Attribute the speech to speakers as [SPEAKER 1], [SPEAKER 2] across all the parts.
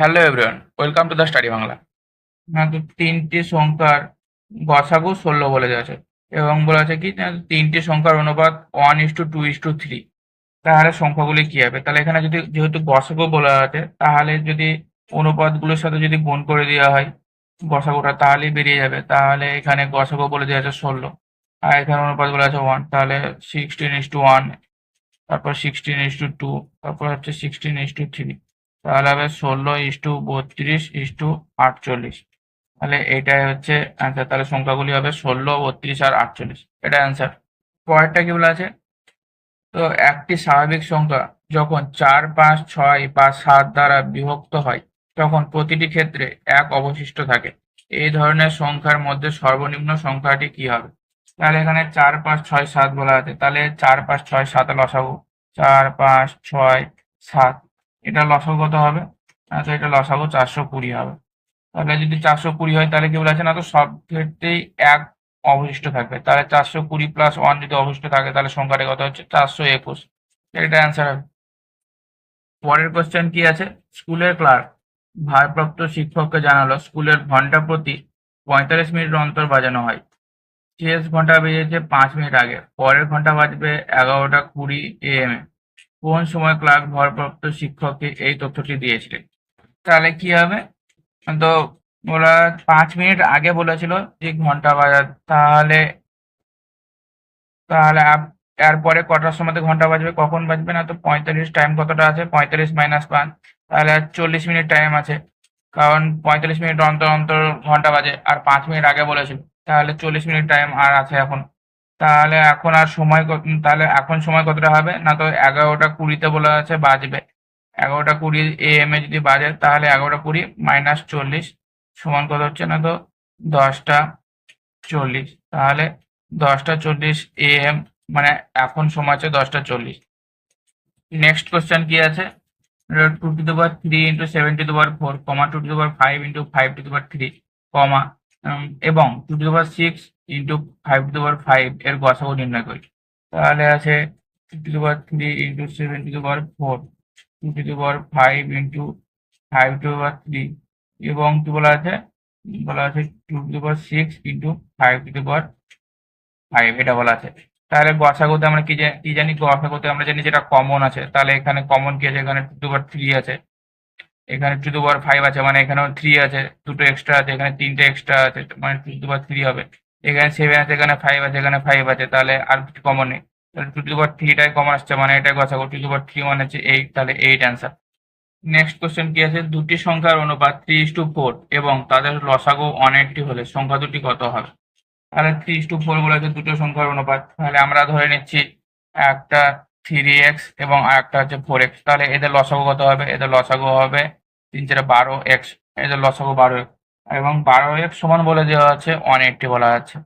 [SPEAKER 1] Hello everyone, welcome to the study Bangla. না তো তিনটি সংখ্যার গসাগু 16 বলে দেওয়া আছে এবং বলা আছে কি না তিনটি সংখ্যার অনুপাত 1:2:3। তাহলে সংখ্যাগুলি কি হবে? তাহলে এখানে যদি যেহেতু গসাগু বলা আছে তাহলে যদি অনুপাতগুলোর সাথে যদি গুণ করে দেওয়া হয় গসাগুটা তাহলেই বেরিয়ে যাবে। তাহলে এখানে গসাগু বলে দেওয়া আছে 16 আর এখানে অনুপাত বলা আছে 1, তাহলে 16:1, তারপর 16:2, তারপর হচ্ছে 16:3। তাহলে হবে 16:32:48। তাহলে এটাই হচ্ছে অ্যান্সার। তাহলে সংখ্যাগুলি হবে 16, 32 আর 48। এটা অ্যান্সার। পরেরটা কি বলা আছে? তো একটি স্বাভাবিক সংখ্যা যখন 4, 5, 6 বা 7 দ্বারা বিভক্ত হয় তখন প্রতিটি ক্ষেত্রে 1 অবশিষ্ট থাকে। এই ধরনের সংখ্যার মধ্যে সর্বনিম্ন সংখ্যাটি কি হবে? তাহলে এখানে 4, 5, 6, 7 বলা আছে। তাহলে 4, 5, 6, 7 লসাগু 4, 5, 6, 7। এটা লসাগু কত হবে? তো এটা লসাগু 420 হবে। তাহলে যদি 420 হয় তাহলে কি বলেছে না তো সব ক্ষেত্রেই 1 অবশিষ্ট থাকবে। তাহলে 420 প্লাস 1 যদি অবশিষ্ট থাকে তাহলে সংখ্যাটা কত হচ্ছে? 421। এটা অ্যান্সার হবে। পরের কোশ্চেন কি আছে? স্কুলের ক্লার্ক ভারপ্রাপ্ত শিক্ষককে জানালো স্কুলের ঘন্টা প্রতি 45 মিনিট অন্তর বাজানো হয়। শেষ ঘন্টা বেজেছে 5 মিনিট আগে। পরের ঘন্টা বাজবে 11:20 AM এ। কোন সময় ক্লার্ক ভারপ্রাপ্ত শিক্ষককে এই তথ্যটি দিয়েছিলেন? তাহলে কি হবে? তো ওরা 5 মিনিট আগে বলেছিল যে ঘন্টা বাজার। তাহলে তাহলে এরপরে কটার সময় ঘন্টা বাজবে? কখন বাজবে? না তো 45 টাইম কতটা আছে? 45 মাইনাস 5, তাহলে আর 40 মিনিট টাইম আছে। কারণ 45 মিনিট অন্তর অন্তর ঘন্টা বাজে আর 5 মিনিট আগে বলেছিল। তাহলে 40 মিনিট টাইম আর আছে এখন। তাহলে এখন আর সময় তাহলে এখন সময় কতটা হবে? না তো 11:20 বলা আছে বাজবে। 11:20 AM এ যদি বাজে তাহলে 11:20 মাইনাস 40 সমান কত হচ্ছে? না তো 10:40। তাহলে 10:40 AM মানে এখন সময় হচ্ছে 10:40। নেক্সট কোশ্চেন কি আছে? 2 to the power 3 into 7 to the power 4, 2 to the power 5 into 5 to the power 3, এবং 2 to the power 6 into 5 to the power 5 এর গসাগু নির্ণয় করি। তাহলে আছে 2 to the power 3 into 7 to the power 4, 2 to the power 5 into 5 to the power 3 এবং কি বলা আছে 2 to the power 6 into 5 to the power 5 এটা বলা আছে। তাহলে গসাগুতে আমরা কি জানি? গসাগুতে আমরা জানি যেটা কমন আছে। তাহলে এখানে কমন কি আছে? এখানে 2 to the power 3 আছে, এখানে 2 to the power 5 আছে মানে এখানেও 3 আছে, দুটো এক্সট্রা আছে, এখানে তিনটে এক্সট্রা আছে মানে 2 to the power 3 হবে। এখানে 7 আছে, এখানে 5 আছে, এখানে 5 আছে, তাহলে আর কিছু কমন নেই। তাহলে 2 to the power 3 টাই কমন আসছে মানে এটাই গসাগু। 2 to the power 3 মানে হচ্ছে 8, তাহলে 8 অ্যান্সার। নেক্সট কোশ্চেন কি আছে? দুটি সংখ্যার অনুপাত 3:4 এবং তাদের লসাগু 180 হলে সংখ্যা দুটি কত হবে? তাহলে 3:4 বলেছে দুটো সংখ্যার অনুপাত। তাহলে আমরা ধরে নিচ্ছি একটা 3x এবং আরেকটা হচ্ছে 4x। তাহলে এদের লসাগু কত হবে? এদের লসাগু হবে 3 4 12x। এদের লসাগু 12x এবং 12x সমান বলে দেওয়া আছে 180 বলা আছে।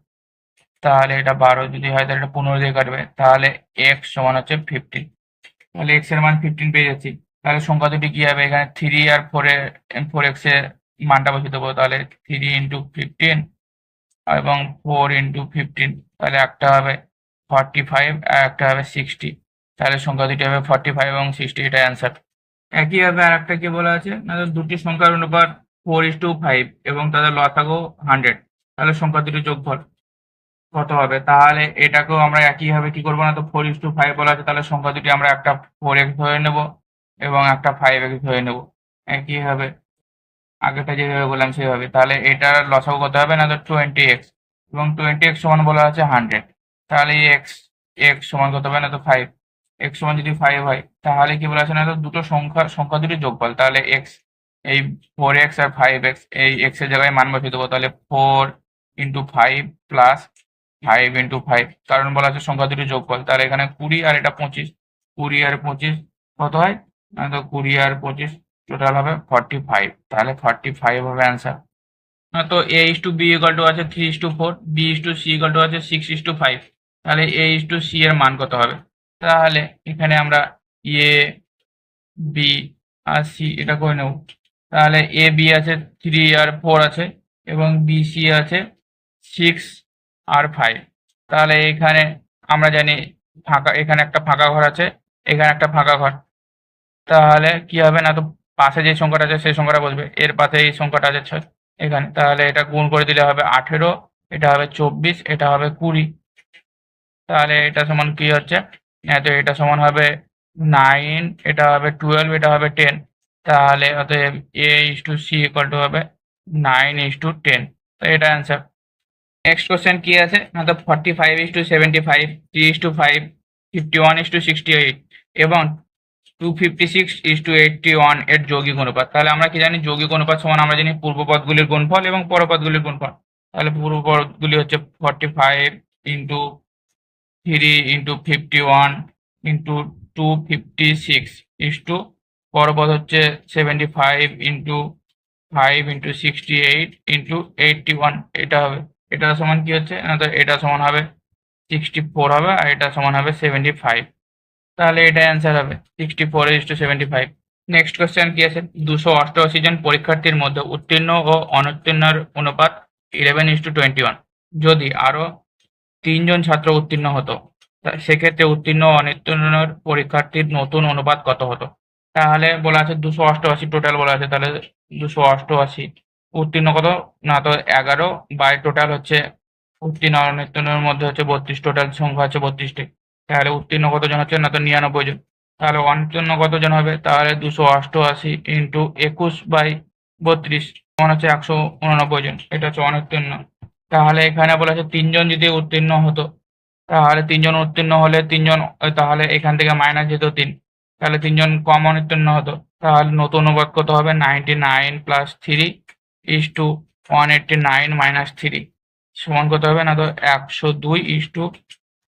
[SPEAKER 1] তাহলে এটা 12 যদি হয় তাহলে এটা 15 দিয়ে কাটবে। তাহলে x সমান হচ্ছে 15। তাহলে x এর মান 15 পেয়ে যাচ্ছি। তাহলে সংখ্যা দুটি কি হবে? এখানে 3 আর 4x এর মানটা বসিয়ে দেবো। তাহলে 3 into 15 এবং 4 into 15। তাহলে একটা হবে 45 আর একটা হবে 60। তাহলে সংখ্যা দুটি হবে 45 এবং 60। এটা অ্যান্সার। একইভাবে আর একটা কি বলা আছে? না দুটি সংখ্যার অনুপাত 4:5 এবং তাদের লসাগু 100। তাহলে সংখ্যা দুটি যোগফল কত হবে? তাহলে এটাকেও আমরা একইভাবে কি করবো? না তো 4:5 বলা আছে, তাহলে সংখ্যা দুটি আমরা একটা 4x ধরে নেব এবং একটা 5x ধরে নেব একইভাবে আগেরটা যেভাবে বললাম সেভাবে। তাহলে এটার লসাগু কত হবে? না তো 20x এবং 20x সমান বলা আছে 100। তাহলে x সমান কত হবে? না তো 5। x সমান যদি 5 হয় তাহলে কি বলা আছে? না তো দুটো সংখ্যা দুটি যোগফল। তাহলে x এই 4x আর 5x এই x এর জায়গায় মান বসিয়ে দেবো। তাহলে 4 into 5 প্লাস 5 into 5, কারণ বলা আছে সংখ্যা দুটি যোগফল। তাহলে এখানে 20 আর এটা 25, 20 আর 25 কত হয়? না তো 20 আর 25 টোটাল হবে 45। তাহলে 45 হবে অ্যান্সার। তো a is to b equal to আছে 3:4, b is to c equal to আছে 6:5। তাহলে a is to c এর মান কত হবে? তাহলে এখানে আমরা a b আর c এটা করে নেব। তাহলে a b আছে 3 আর 4 আছে এবং b c আছে 6 আর 5। তাহলে এখানে আমরা জানি ফাঁকা, এখানে একটা ফাঁকা ঘর আছে, এখানে একটা ফাঁকা ঘর। তাহলে কি হবে? না তো পাশে যে সংখ্যাটা আছে সেই সংখ্যাটা বসবে, এর পাশে এই সংখ্যাটা আছে 6 এখানে, তাহলে এটা গুণ করে দিলে হবে 18, এটা হবে 24, এটা হবে 20। তাহলে এটা সমান কি হচ্ছে, তো এটা সমান হবে 9, এটা হবে 12, এটা হবে 10। তাহলে অতএব A/C ইকুয়াল টু হবে 9:10। তো এটা অ্যান্সার। নেক্সট কোশ্চেন কি আছে না, তো 45:75, 3:5, 51:68 এবং 256:81 এর যৌগিক অনুপাত। তাহলে আমরা কি জানি, যৌগিক অনুপাত সমান আমরা জানি পূর্বপদগুলির গুণফল এবং পরপদগুলির গুণফল। তাহলে পূর্বপদগুলি হচ্ছে 45 ইন্টু 3 ইন্টু 51 ইন্টু 256 ইস্টু পরপদ হচ্ছে 75 ইন্টু 5 ইন্টু 68 ইন্টু 81। এটা হবে, এটা সমান কি হচ্ছে না, তো এটা সমান হবে 64 হবে, আর এটা সমান হবে 75। তাহলে এটা অ্যান্সার হবে 64:75। নেক্সট কোশ্চেন কি আছে, 288 জন পরীক্ষার্থীর মধ্যে উত্তীর্ণ ও অনুত্তীর্ণের অনুপাত 11:21। যদি আরো 3 জন ছাত্র উত্তীর্ণ হতো, সেক্ষেত্রে উত্তীর্ণ ও অনুত্তীর্ণের পরীক্ষার্থীর নতুন অনুপাত কত হতো। তাহলে বলা আছে 288 টোটাল বলা আছে, তাহলে 288 উত্তীর্ণ কত না, তো 11 বাই টোটাল হচ্ছে উত্তীর্ণ অনুত্তীর্ণের মধ্যে হচ্ছে 32, টোটাল সংখ্যা হচ্ছে 32টি। তাহলে উত্তীর্ণ কতজন হচ্ছে না, তো 99 জন। তাহলে অনুত্তীর্ণ কতজন হবে, তাহলে 288 ইন্টু 21/32 সমান হচ্ছে 189 জন, এটা হচ্ছে অনুত্তীর্ণ। তাহলে এখানে বলা আছে 3 জন যদি উত্তীর্ণ হতো, তাহলে 3 জন উত্তীর্ণ হলে 3 জন, তাহলে এখান থেকে মাইনাস যেত 3, তাহলে 3 জন কম অনুত্তীর্ণ হতো। তাহলে নতুন অনুপাত কত হবে, 99 প্লাস 3 ইস্টু 189 মাইনাস 3 সমান কত হবে না, তো 102 ইস্টু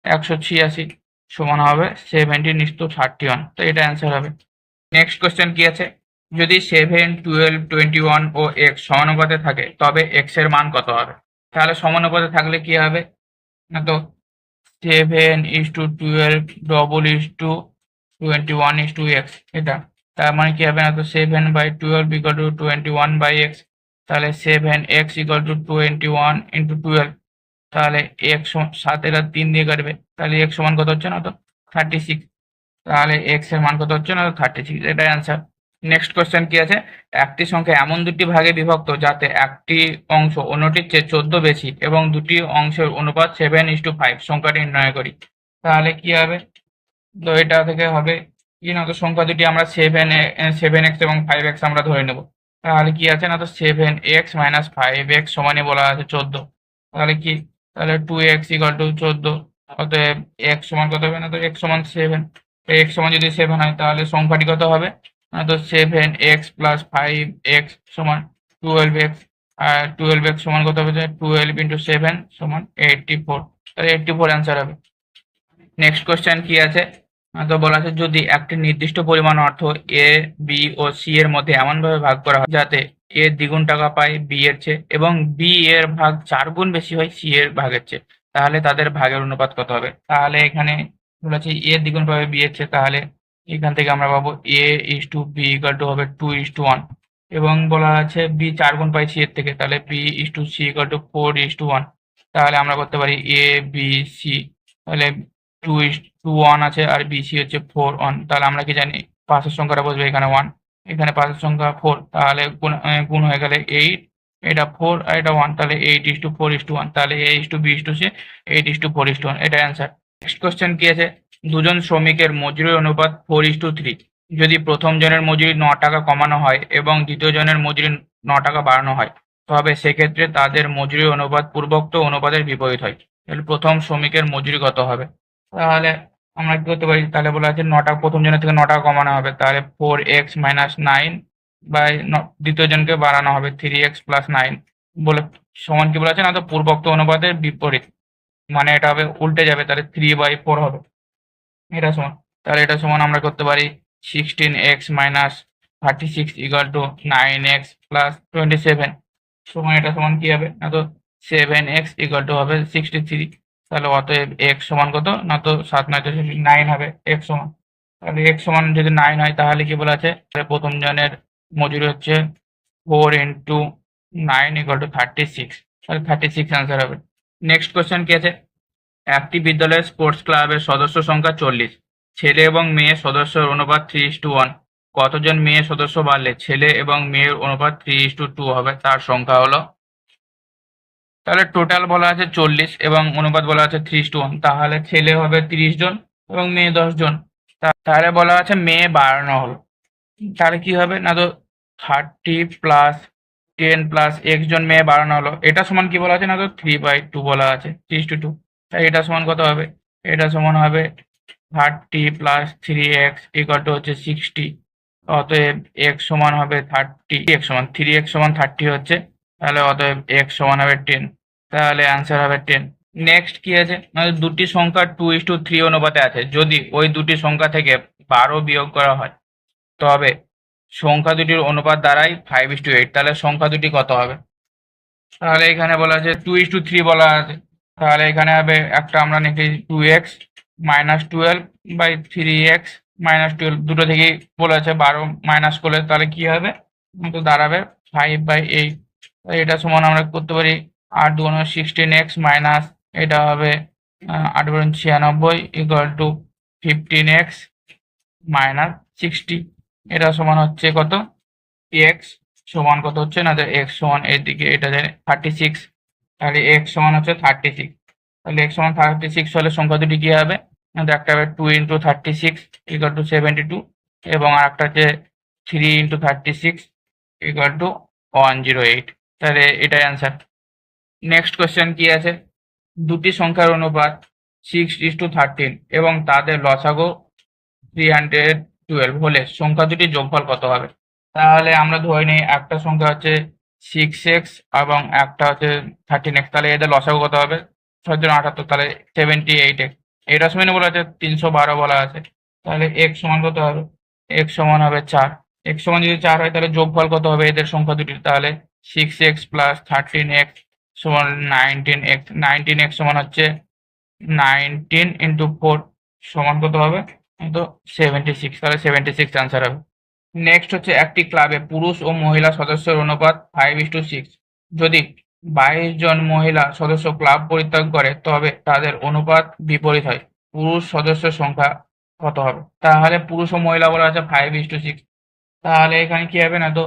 [SPEAKER 1] 186 সমান হবে 17:31। তো এটা অ্যান্সার হবে। নেক্সট কোশ্চেন কি আছে, যদি 7, 12, 21 ও x সমানুপাতে থাকে তবে x এর মান কত হবে। তাহলে সমানুপাতে থাকলে কি হবে না, তো 7:12 ডবল ইস্টু 21:x, এটা তার মানে কি হবে না, তো 7/12 ইকুয়াল টু 21/x। তাহলে 7x ইকুয়াল টু 21 ইন্টু 12, তাহলে x 7 এর 3 দিয়ে কাটবে, তাহলে x সমান কত হচ্ছে না, তো 36। তাহলে x এর মান কত হচ্ছে না, তো 36, এটা অ্যান্সার। নেক্সট কোশ্চেন কি আছে, একটি সংখ্যা এমন দুটি ভাগে বিভক্ত যাতে একটি অংশ অন্যটির চেয়ে 14 বেশি এবং দুটি অংশের অনুপাত 7:5 সংখ্যাটি নির্ণয় করি। তাহলে কি হবে, তো এটা থেকে হবে কি না, তো সংখ্যা দুটি আমরা 7x এবং 5x আমরা ধরে নেব। তাহলে কি আছে না, তো 7x মাইনাস 5x সমানই বলা আছে 14। তাহলে কি, তাহলে 2x ইকুয়াল টু 14, অতএব x সমান কত হবে না, তো x সমান 7। x সমান যদি 7 হয় তাহলে সংখ্যাটি কত হবে না, তো 7x প্লাস 5x সমান 12x, আর 12x সমান কত হবে, 12 ইন্টু 7 সমান 84। তাহলে 84 অ্যান্সার হবে। নেক্সট কোশ্চেন কি আছে, তো বলা আছে যদি একটি নির্দিষ্ট পরিমাণ অর্থ এ, বি ও সি এর মধ্যে এমনভাবে ভাগ করা হয় যাতে এ দ্বিগুণ টাকা পায় বি এর চেয়ে এবং বি এর ভাগ 4 গুণ বেশি হয় সি এর ভাগের চেয়ে, তাহলে তাদের ভাগের অনুপাত কত হবে। তাহলে এখানে বলেছে এ দ্বিগুণ পাবে বি এর চেয়ে, তাহলে এখান থেকে আমরা পাবো এ is to B equal to হবে 2:1, এবং বলা আছে বি 4 গুণ পাই সি এর থেকে, তাহলে B is to C equal to 4:1। তাহলে আমরা করতে পারি এ বি সি, তাহলে 2:1 আছে আর বিসি হচ্ছে 4:1। তাহলে আমরা কি জানি পাশের সংখ্যাটা বসবে এখানে 1, এখানে পাশের সংখ্যা 4, তাহলে গুণ হয়ে গেলে 8, এটা 4 আর এটা 1, তাহলে 8:4:1, তাহলে A/B/C 8:4:1, এটা অ্যান্সার। নেক্সট কোশ্চেন কি আছে, দুজন শ্রমিকের মজুরির অনুপাত 4:3। যদি প্রথম জনের মজুরি 9 টাকা কমানো হয় এবং দ্বিতীয় জনের মজুরি 9 টাকা বাড়ানো হয়, তবে সেক্ষেত্রে তাদের মজুরির অনুপাত পূর্বোক্ত অনুপাতের বিপরীত হয়। তাহলে প্রথম শ্রমিকের মজুরি কত হবে। তাহলে আমরা কি করতে পারি, তাহলে বলা আছে 9 টাকা প্রথম জনের থেকে 9 টাকা কমানো হবে, তাহলে 4x মাইনাস 9 বাই দ্বিতীয় জনকে বাড়ানো হবে 3x প্লাস 9 বলে সমান কি বলা আছে না, তো পূর্বোক্ত অনুপাতের বিপরীত, মানে এটা হবে উল্টে যাবে, তাহলে 3/4 হবে, এটা সমান। তাহলে এটা সমান আমরা করতে পারি 16x minus 36 equal to 9x plus 27 সমান, এটা সমান কি হবে না, তো 7x ইকুয়াল টু হবে 63। তাহলে অতএব x সমান কত না, তো 7 9 9 হবে x সমান। তাহলে x সমান যদি 9 হয় তাহলে কি বলা আছে, প্রথম জনের মজুরি হচ্ছে 4 ইন্টু 9 ইকুয়াল টু 36, তাহলে 36 অ্যান্সার হবে। নেক্সট কোশ্চেন কি আছে, একটি বিদ্যালয়ের স্পোর্টস ক্লাবের সদস্য সংখ্যা 40, ছেলে এবং মেয়ে সদস্যের অনুপাত 3:1। কতজন মেয়ে সদস্য বাড়লে ছেলে এবং মেয়ের অনুপাত 3:2 হবে তার সংখ্যা হলো। তাহলে টোটাল বলা আছে 40 এবং অনুপাত বলা আছে 3:1, তাহলে ছেলে হবে 30 জন এবং মেয়ে 10 জন। তাহলে বলা আছে মেয়ে বাড়ানো হলো, তাহলে কি হবে না তো 30 প্লাস 10 প্লাস x জন মেয়ে বাড়ানো হলো, এটা সমান কি বলা আছে না তো 3/2 বলা আছে 3:2। তাই এটা সমান কত হবে, এটা সমান হবে 30 প্লাস 3x ইকুয়াল টু হচ্ছে 60। অতএব x সমান হবে 30, x সমান 3x সমান 30 হচ্ছে, তাহলে অতএব x সমান হবে 10, তাহলে অ্যান্সার হবে 10। নেক্সট কি আছে মানে দুটি সংখ্যা 2:3 অনুপাতে আছে, যদি ওই দুটি সংখ্যা থেকে 12 বিয়োগ করা হয় তবে সংখ্যা দুটির অনুপাত দাঁড়ায় 5:8, তাহলে সংখ্যা দুটি কত হবে। তাহলে এখানে বলা আছে 2:3 বলা আছে, তাহলে এখানে হবে একটা আমরা লিখি 2x মাইনাস 12/3x মাইনাস 12, দুটো থেকেই বলেছে 12 মাইনাস করলে তাহলে কি হবে তো দাঁড়াবে 5/8। এটা সমান আমরা করতে পারি 8×2 16x মাইনাস এটা হবে 8×96 ইকুয়াল টু 15x মাইনাস 60। এটা সমান হচ্ছে কত, x সমান কত হচ্ছে না যে x সমান এদিকে এটা জানি 36, তাহলে x সমান হচ্ছে 36। তাহলে x সমান 36 হলে সংখ্যা দুটি কি হবে না একটা হবে 2×36 ইকুয়াল টু 72 এবং আরেকটা হচ্ছে 3×36 ইকুয়াল টু 108, তাহলে এটাই অ্যান্সার। নেক্সট কোয়েশ্চেন কি আছে, দুটি সংখ্যার অনুপাত 6:13 এবং তাদের লসাগু 312 হলে সংখ্যা দুটির যোগফল কত হবে। তাহলে আমরা ধরে নিই একটা সংখ্যা হচ্ছে 6x এবং একটা হচ্ছে 13x, তাহলে এদের লসাগু কত হবে 6×78, তাহলে 78x। এটা সমান বলা আছে 312 বলা আছে, তাহলে x সমান কত হবে, x সমান হবে 4। x সমান যদি 4 হয় তাহলে যোগফল কত হবে এদের সংখ্যা দুটির, তাহলে 6x প্লাস 13x সমান 19x। 19x সমান হচ্ছে 19 × 4 সমান কত হবে তো 76, তাহলে 76 অ্যান্সার হবে। নেক্সট হচ্ছে একটি ক্লাবে পুরুষ ও মহিলা সদস্যের অনুপাত 5:6, যদি 22 জন মহিলা সদস্য ক্লাব পরিত্যাগ করে তবে তাদের অনুপাত বিপরীত হয়, পুরুষ সদস্যের সংখ্যা কত হবে। তাহলে পুরুষ ও মহিলা বলা আছে 5:6, তাহলে এখানে কি হবে না তো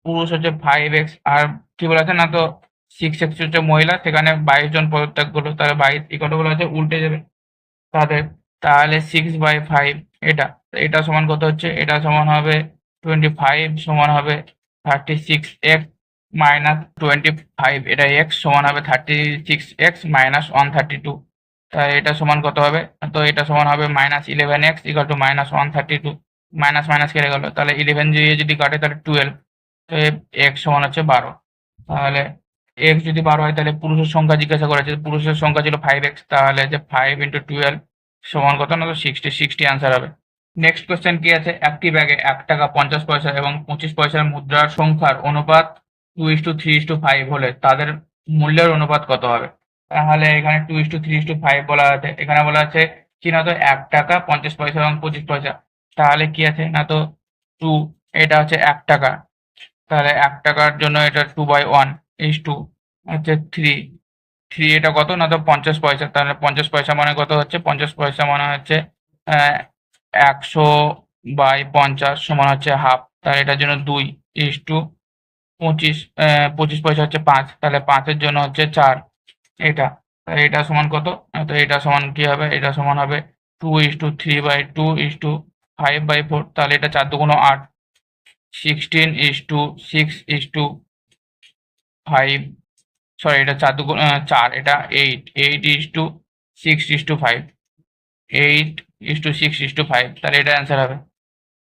[SPEAKER 1] পুরুষ হচ্ছে 5x আর কি বলা আছে না তো 6x হচ্ছে মহিলা, সেখানে 22 জন পদত্যাগ করলো, তাহলে 22 ইকুয়াল টু বলা আছে উল্টে যাবে তাদের, তাহলে 6/5 এটা, এটা সমান কত হচ্ছে, এটা সমান হবে 25 সমান হবে 36x মাইনাস 25, এটা x সমান হবে 36x মাইনাস 132, তাই এটা সমান কত হবে তো এটা সমান হবে -11x equal to -132, minus minus কেটে গেল, তাহলে 11 দিয়ে যদি কাটে তাহলে 12, তো x সমান হচ্ছে 12। তাহলে x যদি 12 হয় তাহলে পুরুষের সংখ্যা জিজ্ঞাসা করেছে, পুরুষের সংখ্যা ছিল 5x, তাহলে যে 5 × 12 সমান কত না তো 60 অ্যান্সার হবে। নেক্সট কোয়েশ্চেন কি আছে, একটি ব্যাগে 1 টাকা 50 পয়সা এবং 25 পয়সার মুদ্রার সংখ্যার অনুপাত 2:3:5 হলে তাদের মূল্যের অনুপাত কত হবে। তাহলে এখানে 2:3:5 বলা আছে, এখানে বলা আছে কি না তো 1 টাকা 50 পয়সা এবং 25 পয়সা, তাহলে কি আছে না তো 2, এটা হচ্ছে 1 টাকা, তাহলে 1 টাকার জন্য এটা 2/1 হচ্ছে 3 এটা কত না তো 50 পয়সা, তাহলে 50 পয়সা মানে কত হচ্ছে 50 পয়সা মানে হচ্ছে 100/50 সমান হচ্ছে হাফ, তাহলে এটার জন্য 2:25, 25 পয়সা হচ্ছে 5, তাহলে 5-এর জন্য হচ্ছে 4 এটা, তাহলে এটা সমান কত তো এটা সমান কি হবে, এটা সমান হবে 2:3/2:5/4, তাহলে এটা 4×2 8, 16:6:5, সরি এটা 4 এটা 8:6:5, 8:6:5, তাহলে এটা অ্যান্সার হবে।